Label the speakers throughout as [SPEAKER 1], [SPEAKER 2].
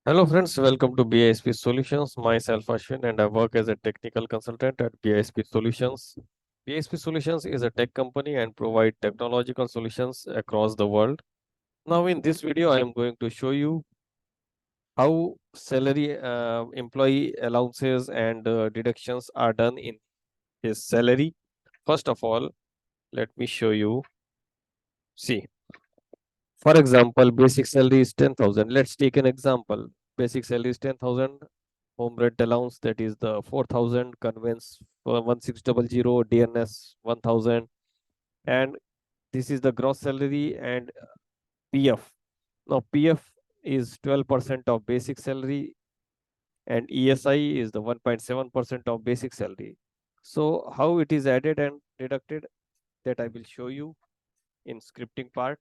[SPEAKER 1] Hello friends, welcome to BISP Solutions. Myself Ashwin and I work as a technical consultant at BISP Solutions. BISP Solutions is a tech company and provide technological solutions across the world. Now in this video, I am going to show you how salary employee allowances and deductions are done in his salary. First of all, let me show you. See, for example, basic salary is 10,000. Let's take an example. Basic salary is 10,000. Home rent allowance, that is the 4,000, conveyance for 1600, DNS 1,000, and this is the gross salary and PF. Now PF is 12% of basic salary and ESI is the 1.7% of basic salary. So how it is added and deducted, that I will show you in scripting part.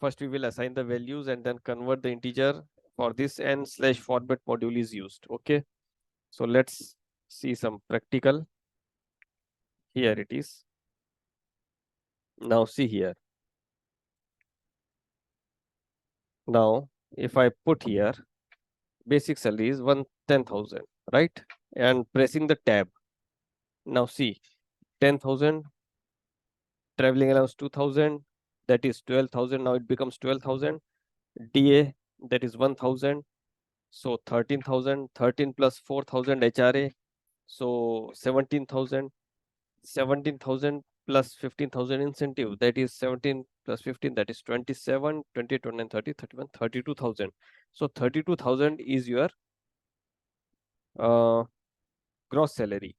[SPEAKER 1] First we will assign the values and then convert the integer. For this n/format module is used. Okay, so let's see some practical. Here it is. Now see here. Now if I put here basic salary is 10,000, right? And pressing the tab. Now see 10,000, traveling allowance 2,000, that is 12,000. Now it becomes 12,000. DA, that is 1,000. So 13,000, 13 plus 4,000 HRA. So 17,000, 17,000 plus 15,000 incentive, that is 17 plus 15, that is 27, 20, 29, 30, 31, 32,000. So 32,000 is your gross salary,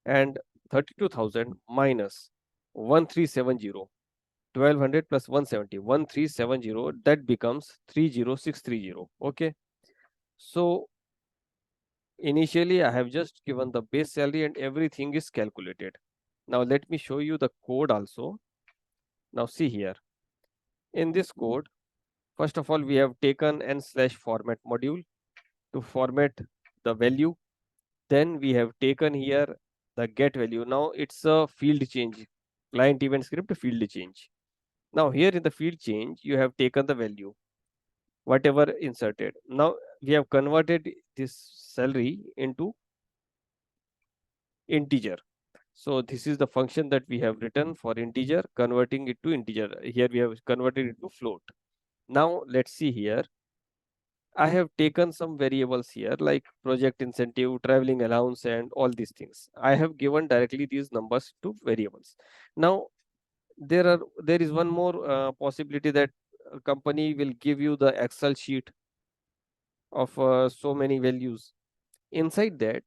[SPEAKER 1] and 32,000 minus 1370, 1200 plus 170, 1370, that becomes 30630. Okay, so initially I have just given the base salary and everything is calculated. Now let me show you the code also. Now see here, in this code, first of all we have taken n/format module to format the value. Then we have taken here the get value. Now it's a field change, client event script field change. Now here in the field change, you have taken the value, whatever inserted. Now we have converted this salary into integer. So this is the function that we have written for integer, converting it to integer. Here we have converted it to float. Now let's see here. I have taken some variables here like project incentive, traveling allowance, and all these things. I have given directly these numbers to variables. Now there is one more possibility that a company will give you the Excel sheet of so many values. Inside that,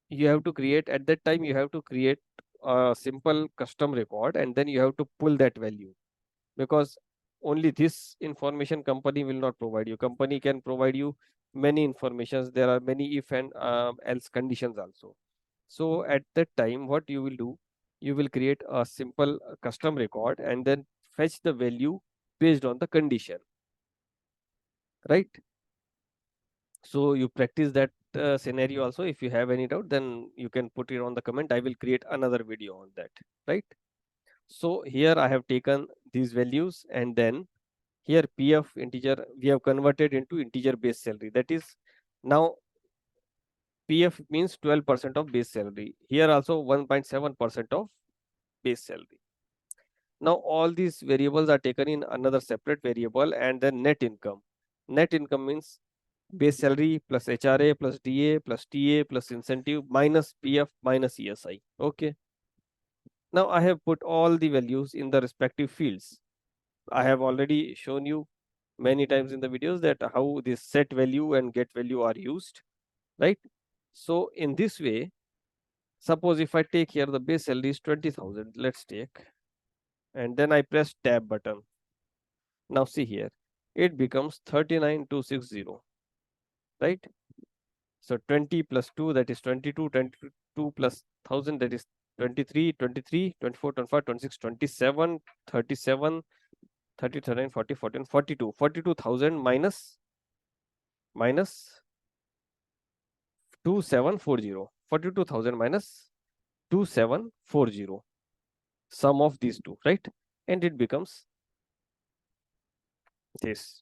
[SPEAKER 1] you have to create, at that time you have to create a simple custom record, and then you have to pull that value, because only this information company will not provide you. Company can provide you many informations. There are many if and else conditions also. So at that time, what you will do, you will create a simple custom record and then fetch the value based on the condition, right? So you practice that scenario also. If you have any doubt, then you can put it on the comment. I will create another video on that, right? So here I have taken these values, and then here PF integer we have converted into integer base salary. That is, now PF means 12% of base salary. Here also 1.7% of base salary. Now all these variables are taken in another separate variable, and then net income. Net income means base salary plus HRA plus DA plus TA plus incentive minus PF minus ESI. Okay. Now I have put all the values in the respective fields. I have already shown you many times in the videos that how this set value and get value are used, right? So in this way, suppose if I take here the base salary is 20,000, let's take, and then I press tab button. Now see here, it becomes 39,260, right? So 20 plus 2, that is 22, 22 plus 1000, that is 23, 23, 24, 25, 26, 27, 37, 30, 39, 40, 14, 42, 42,000 minus 2740, 42,000 minus 2740, sum of these two, right? And it becomes this.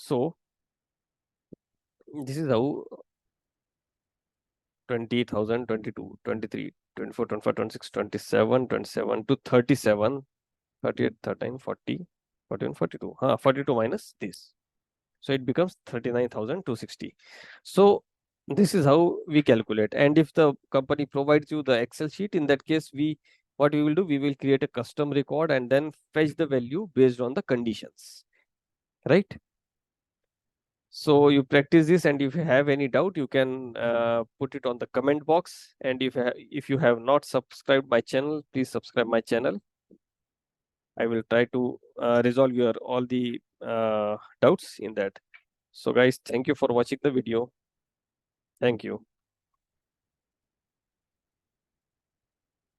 [SPEAKER 1] So this is how 20,000, 22, 23, 24, 25, 26, 27, 27 to 37, 38, 13, 40, 41, 42. 42 minus this. So it becomes 39,260. So this is how we calculate. And if the company provides you the Excel sheet, in that case, what we will do, we will create a custom record and then fetch the value based on the conditions, right? So you practice this, and if you have any doubt, you can put it on the comment box. And if you have not subscribed my channel, please subscribe my channel. I will try to resolve your all the doubts in that. So guys, thank you for watching the video. Thank you.